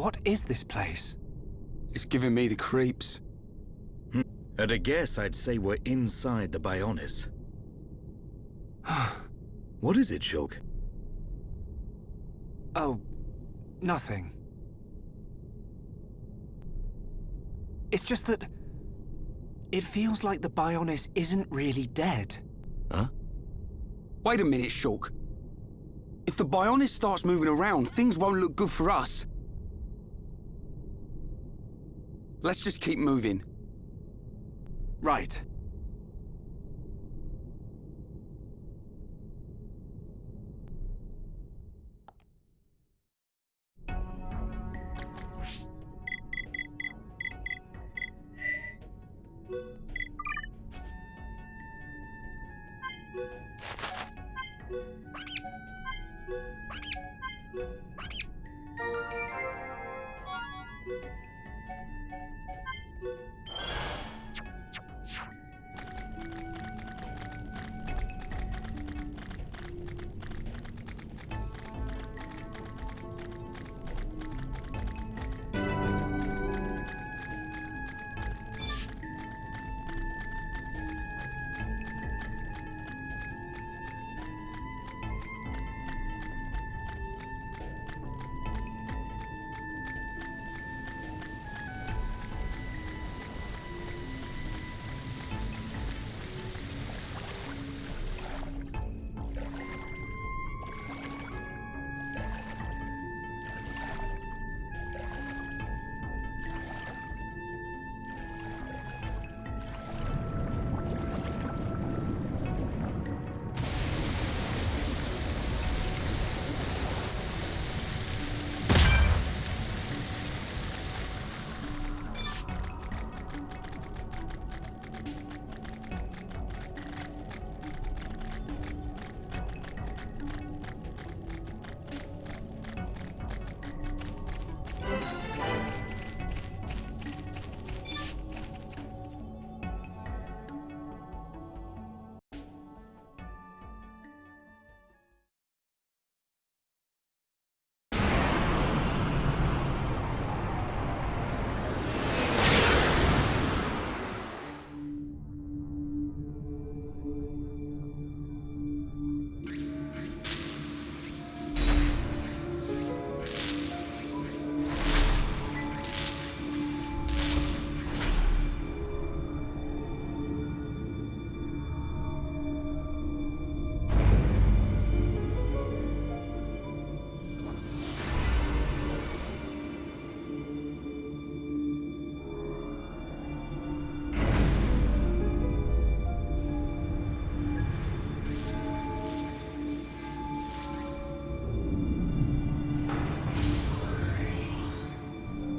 What is this place? It's giving me the creeps. At a guess, I'd say we're inside the Bionis. What is it, Shulk? Oh, nothing. It's just that it feels like the Bionis isn't really dead. Huh? Wait a minute, Shulk. If the Bionis starts moving around, things won't look good for us. Let's just keep moving. Right.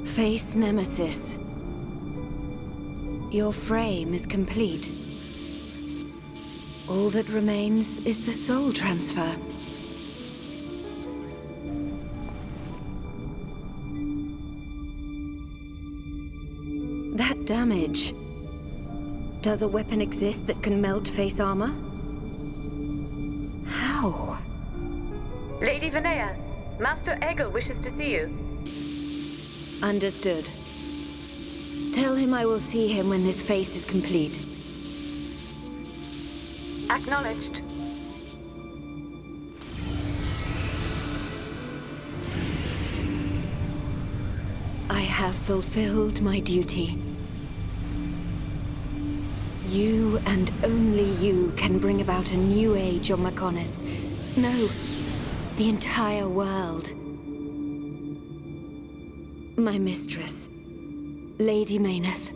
Face Nemesis. Your frame is complete. All that remains is the soul transfer. That damage... Does a weapon exist that can melt face armor? How? Lady Vinaya, Master Egil wishes to see you. Understood. Tell him I will see him when this face is complete. Acknowledged. I have fulfilled my duty. You and only you can bring about a new age on Mechonis. No, the entire world. My mistress, Lady Mayneth.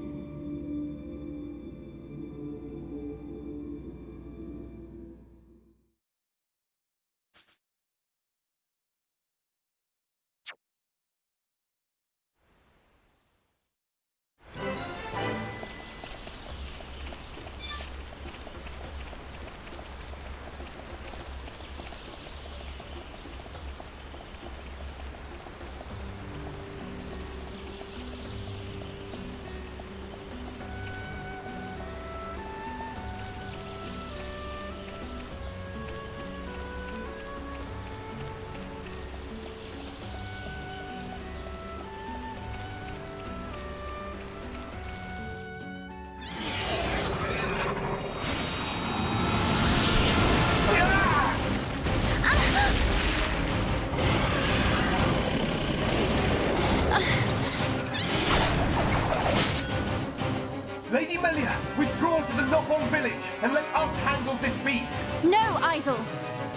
Withdraw to the Nopon village and let us handle this beast. No, Isel!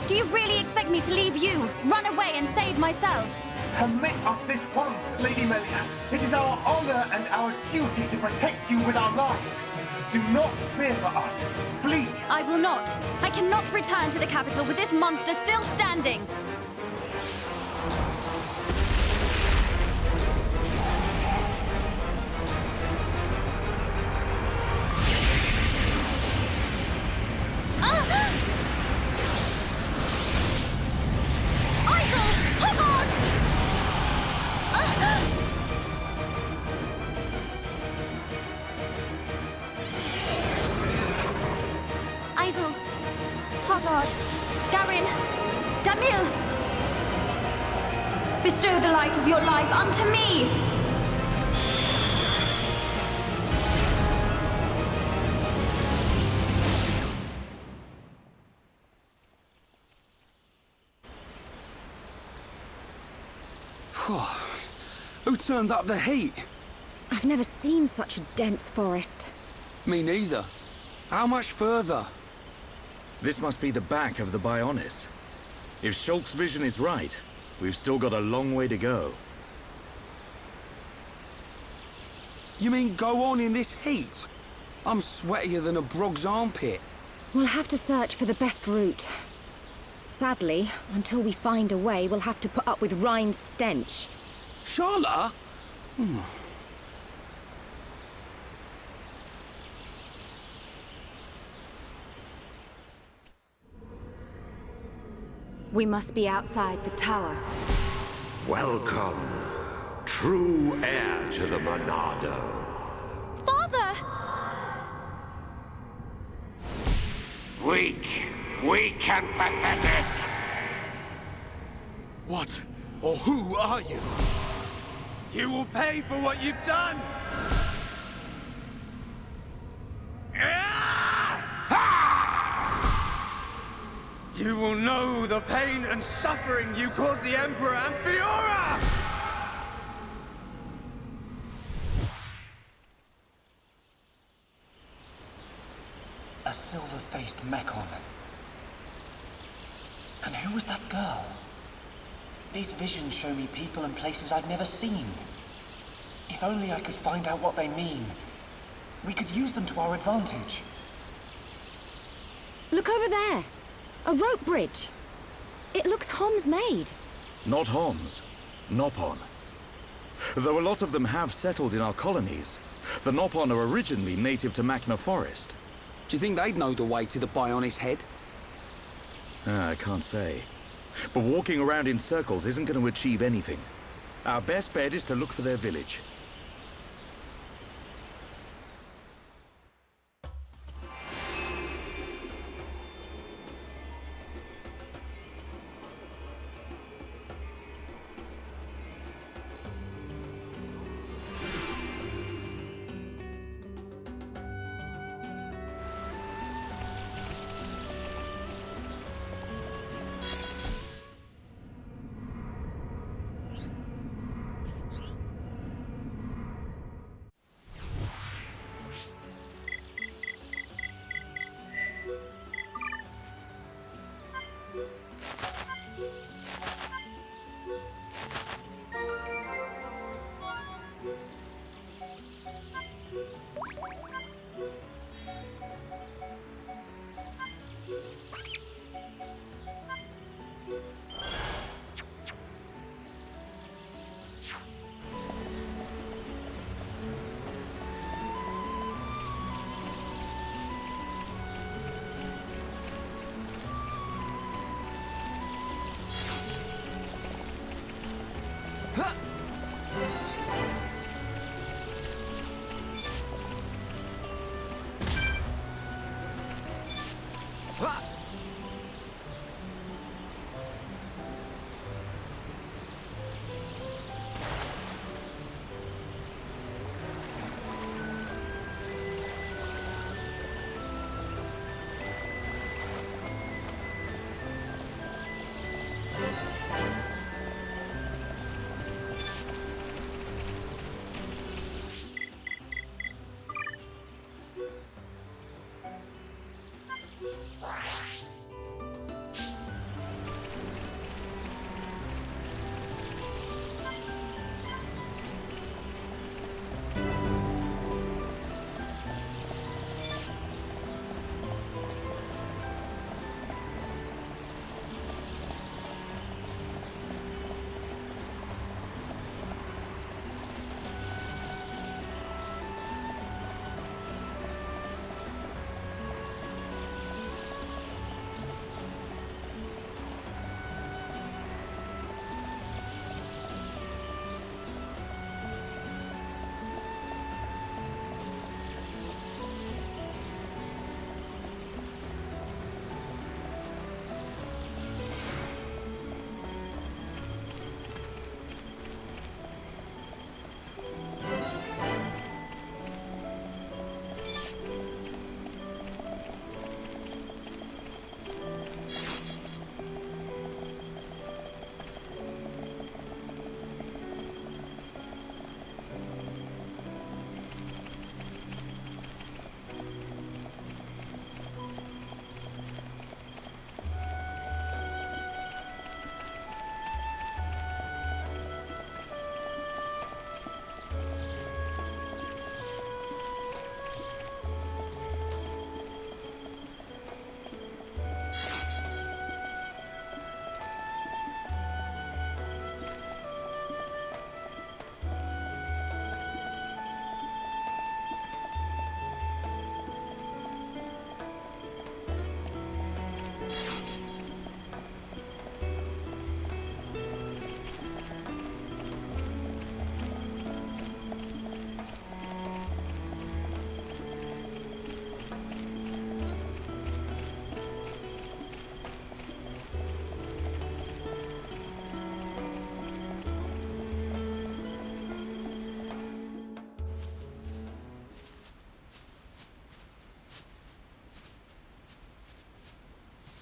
Do you really expect me to leave you, run away and save myself? Permit us this once, Lady Melia. It is our honor and our duty to protect you with our lives. Do not fear for us. Flee. I will not. I cannot return to the capital with this monster still standing. Isel, Hogard, Garin, Damil! Bestow the light of your life unto me! Who turned up the heat? I've never seen such a dense forest. Me neither. How much further? This must be the back of the Bionis. If Shulk's vision is right, we've still got a long way to go. You mean go on in this heat? I'm sweatier than a brog's armpit. We'll have to search for the best route. Sadly, until we find a way, we'll have to put up with Rhine's stench. Charlotte? We must be outside the tower. Welcome, true heir to the Monado. Father! Weak and pathetic. What or who are you? You will pay for what you've done. You will know the pain and suffering you caused the Emperor and Fiora! A silver-faced Mechon. And who was that girl? These visions show me people and places I've never seen. If only I could find out what they mean. We could use them to our advantage. Look over there! A rope bridge. It looks Hom's made. Not Homs, Nopon. Though a lot of them have settled in our colonies, the Nopon are originally native to Machna Forest. Do you think they'd know the way to the Bionis head? I can't say. But walking around in circles isn't going to achieve anything. Our best bet is to look for their village.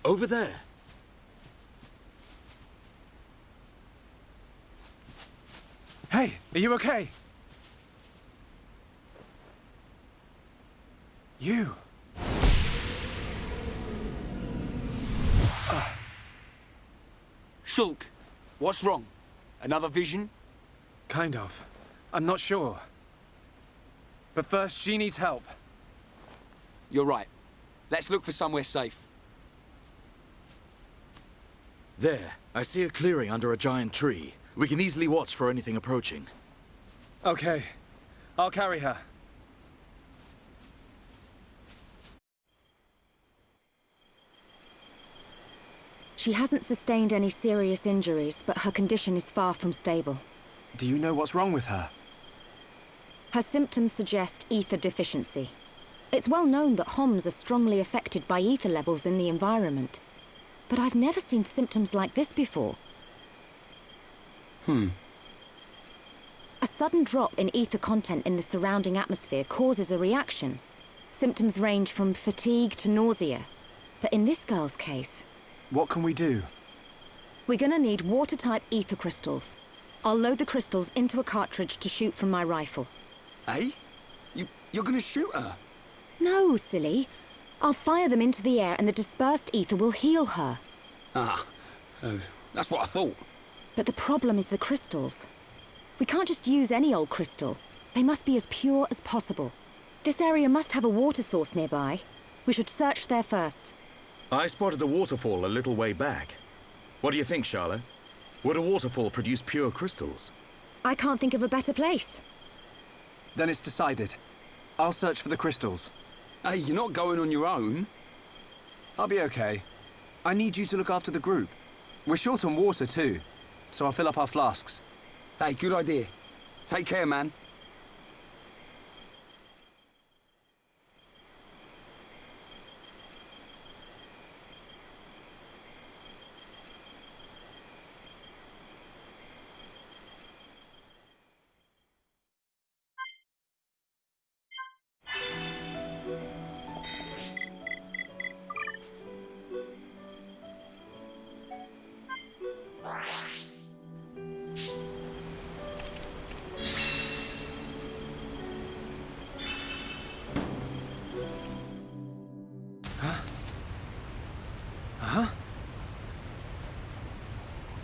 Over there. Hey, are you okay? You. Shulk, what's wrong? Another vision? Kind of. I'm not sure. But first, she needs help. You're right. Let's look for somewhere safe. There, I see a clearing under a giant tree. We can easily watch for anything approaching. Okay. I'll carry her. She hasn't sustained any serious injuries, but her condition is far from stable. Do you know what's wrong with her? Her symptoms suggest ether deficiency. It's well known that Homs are strongly affected by ether levels in the environment. But I've never seen symptoms like this before. A sudden drop in ether content in the surrounding atmosphere causes a reaction. Symptoms range from fatigue to nausea. But in this girl's case... What can we do? We're gonna need water-type ether crystals. I'll load the crystals into a cartridge to shoot from my rifle. Eh? You're gonna shoot her? No, silly. I'll fire them into the air and the dispersed ether will heal her. That's what I thought. But the problem is the crystals. We can't just use any old crystal. They must be as pure as possible. This area must have a water source nearby. We should search there first. I spotted a waterfall a little way back. What do you think, Charlotte? Would a waterfall produce pure crystals? I can't think of a better place. Then it's decided. I'll search for the crystals. Hey, you're not going on your own. I'll be okay. I need you to look after the group. We're short on water too, so I'll fill up our flasks. Hey, good idea. Take care, man.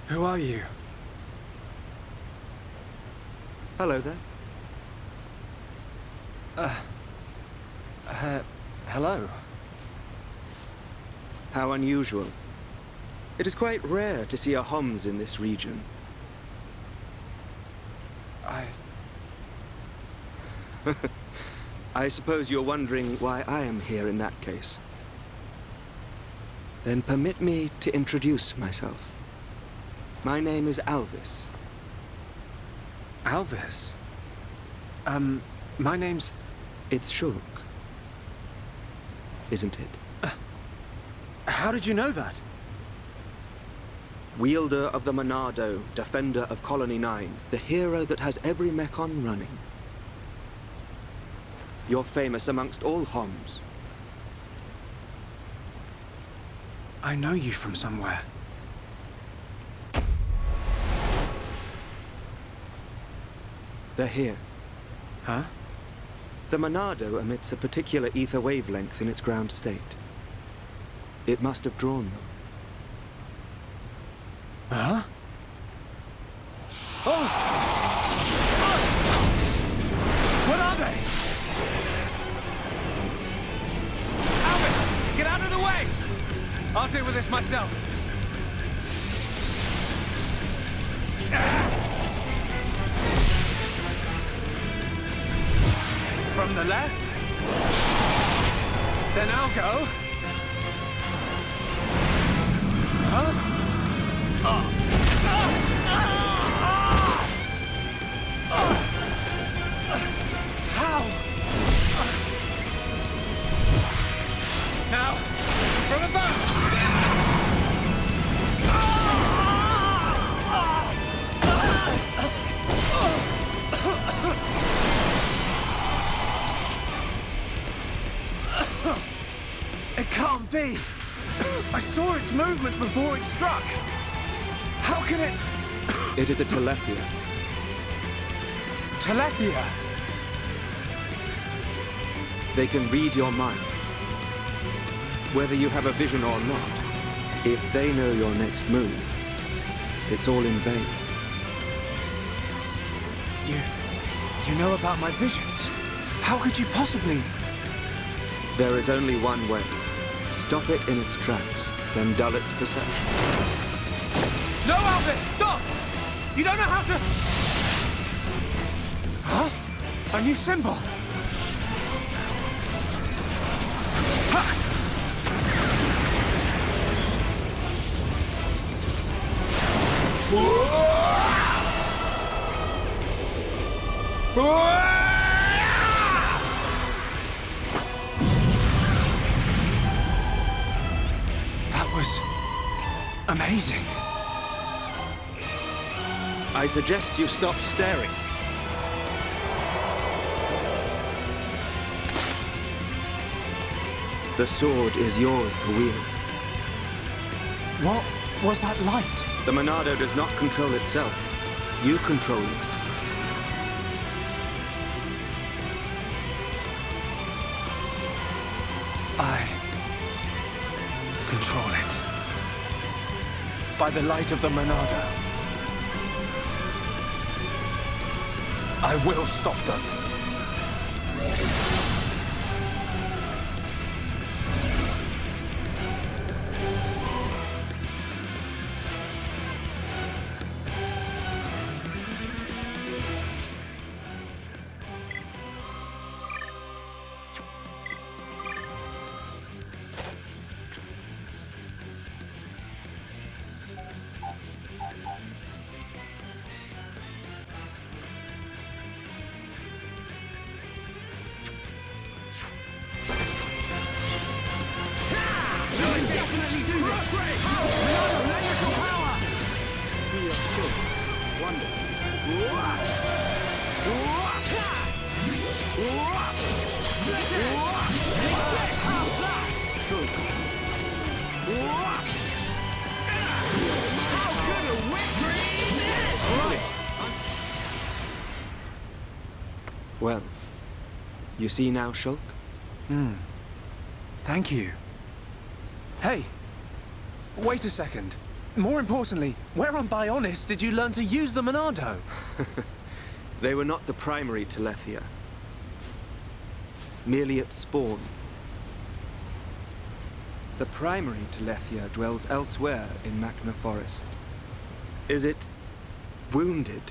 Who are you? Hello there. Hello? How unusual. It is quite rare to see a Homs in this region. I suppose you're wondering why I am here in that case. Then permit me to introduce myself. My name is Alvis. Alvis? My name's... It's Shulk. Isn't it? How did you know that? Wielder of the Monado, defender of Colony 9, the hero that has every mechon running. You're famous amongst all Homs. I know you from somewhere. They're here. Huh? The Monado emits a particular ether wavelength in its ground state. It must have drawn them. Huh? Oh! What are they? Albert! Get out of the way! I'll deal with this myself. From the left? Then I'll go. Huh? How? Now, from above! It can't be! I saw its movement before it struck. How can it... It is a Telethia. Telethia? They can read your mind. Whether you have a vision or not, if they know your next move, it's all in vain. You know about my visions? How could you possibly... There is only one way. Stop it in its tracks, then dull its perception. No, Albert! Stop! You don't know how to... Huh? A new symbol! Ha! That was... amazing. I suggest you stop staring. The sword is yours to wield. What was that light? The Monado does not control itself. You control it. I control it. By the light of the Monado. I will stop them. Well, you see now, Shulk? Thank you. Hey, wait a second. More importantly, where on Bionis did you learn to use the Monado? They were not the primary Telethia. Merely its spawn. The primary Telethia dwells elsewhere in Machna Forest. Is it wounded?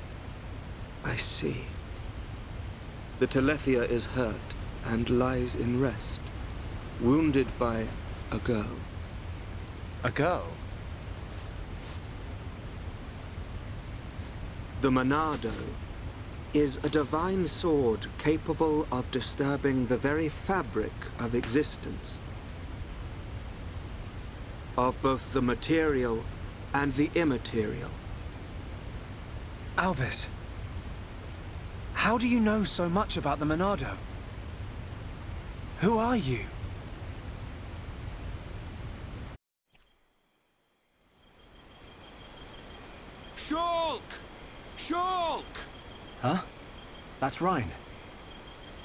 I see. The Telethia is hurt and lies in rest, wounded by a girl. A girl? The Monado is a divine sword capable of disturbing the very fabric of existence. Of both the material and the immaterial. Alvis, how do you know so much about the Monado? Who are you? Shulk! Shulk! Huh? That's Rhine.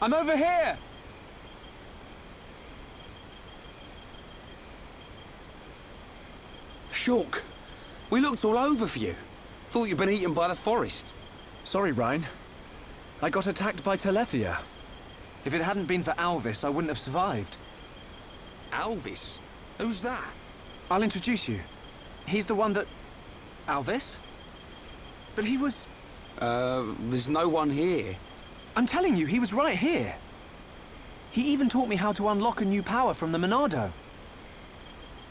I'm over here! Shulk, we looked all over for you. Thought you'd been eaten by the forest. Sorry, Rhine. I got attacked by Telethia. If it hadn't been for Alvis, I wouldn't have survived. Alvis? Who's that? I'll introduce you. He's the one that... Alvis? But he was... There's no one here. I'm telling you, he was right here. He even taught me how to unlock a new power from the Monado.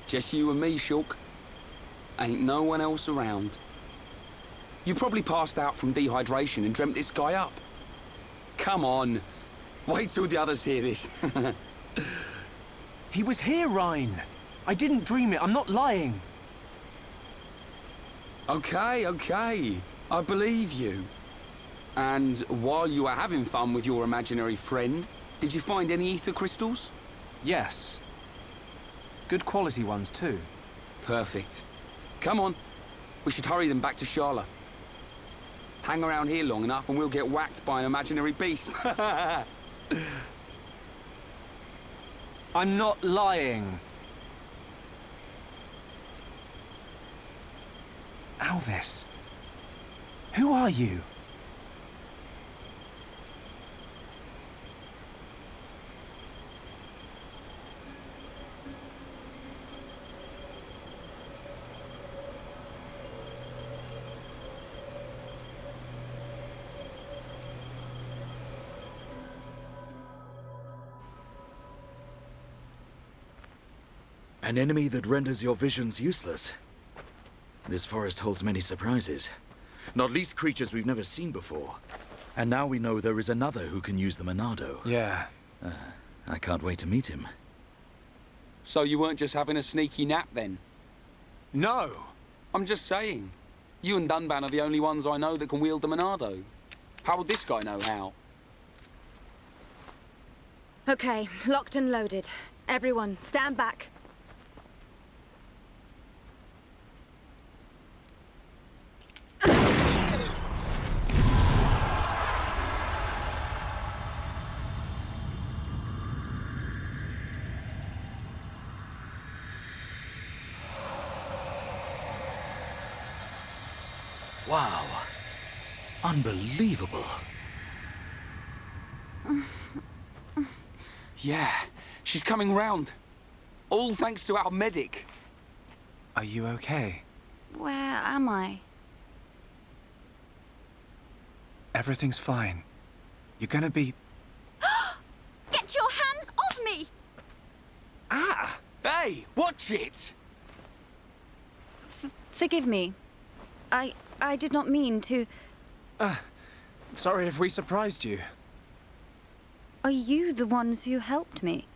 Just you and me, Shulk. Ain't no one else around. You probably passed out from dehydration and dreamt this guy up. Come on. Wait till the others hear this. He was here, Rhine. I didn't dream it. I'm not lying. Okay, okay. I believe you. And while you were having fun with your imaginary friend, did you find any ether crystals? Yes. Good quality ones, too. Perfect. Come on. We should hurry them back to Shala. Hang around here long enough and we'll get whacked by an imaginary beast. I'm not lying. Alvis, who are you? An enemy that renders your visions useless. This forest holds many surprises. Not least creatures we've never seen before. And now we know there is another who can use the Monado. Yeah. I can't wait to meet him. So you weren't just having a sneaky nap then? No! I'm just saying. You and Dunban are the only ones I know that can wield the Monado. How would this guy know how? Okay, locked and loaded. Everyone, stand back. Wow. Unbelievable. Yeah, she's coming round. All thanks to our medic. Are you okay? Where am I? Everything's fine. You're gonna be... Get your hands off me! Ah! Hey, watch it! Forgive me. I did not mean to... Sorry if we surprised you. Are you the ones who helped me?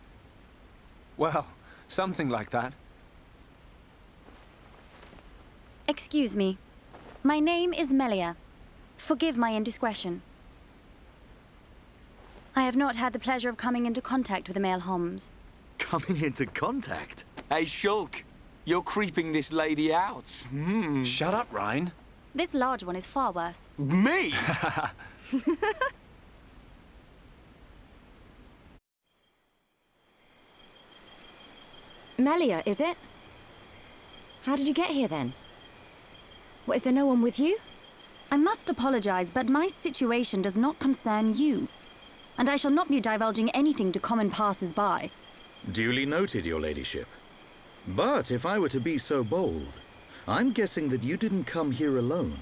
Well, something like that. Excuse me. My name is Melia. Forgive my indiscretion. I have not had the pleasure of coming into contact with the male Homs. Coming into contact? Hey, Shulk, you're creeping this lady out. Shut up, Ryan. This large one is far worse. Me? Melia, is it? How did you get here then? What, is there no one with you? I must apologize, but my situation does not concern you. And I shall not be divulging anything to common passers-by. Duly noted, your ladyship. But if I were to be so bold, I'm guessing that you didn't come here alone.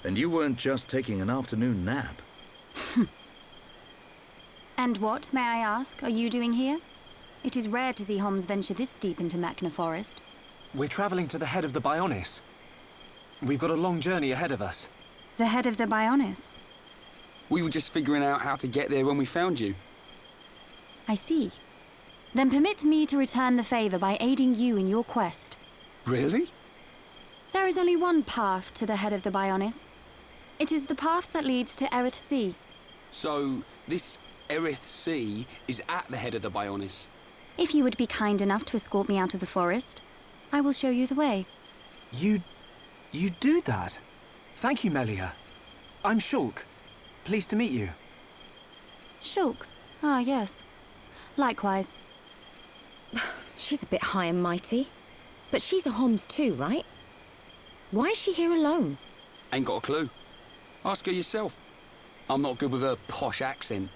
And you weren't just taking an afternoon nap. And what, may I ask, are you doing here? It is rare to see Homs venture this deep into Machna Forest. We're traveling to the head of the Bionis. We've got a long journey ahead of us. The head of the Bionis? We were just figuring out how to get there when we found you. I see. Then permit me to return the favor by aiding you in your quest. Really? There is only one path to the head of the Bionis. It is the path that leads to Erith Sea. So, this Erith Sea is at the head of the Bionis. If you would be kind enough to escort me out of the forest, I will show you the way. You do that? Thank you, Melia. I'm Shulk. Pleased to meet you. Shulk? Ah, yes. Likewise. She's a bit high and mighty. But she's a Homs too, right? Why is she here alone? Ain't got a clue. Ask her yourself. I'm not good with her posh accent.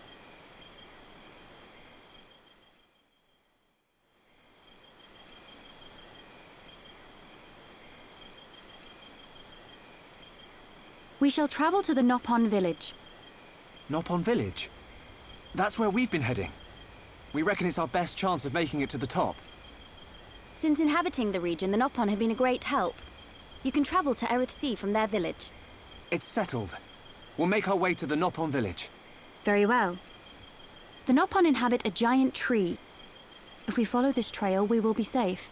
We shall travel to the Nopon village. Nopon village? That's where we've been heading. We reckon it's our best chance of making it to the top. Since inhabiting the region, the Nopon have been a great help. You can travel to Erith Sea from their village. It's settled. We'll make our way to the Nopon village. Very well. The Nopon inhabit a giant tree. If we follow this trail, we will be safe.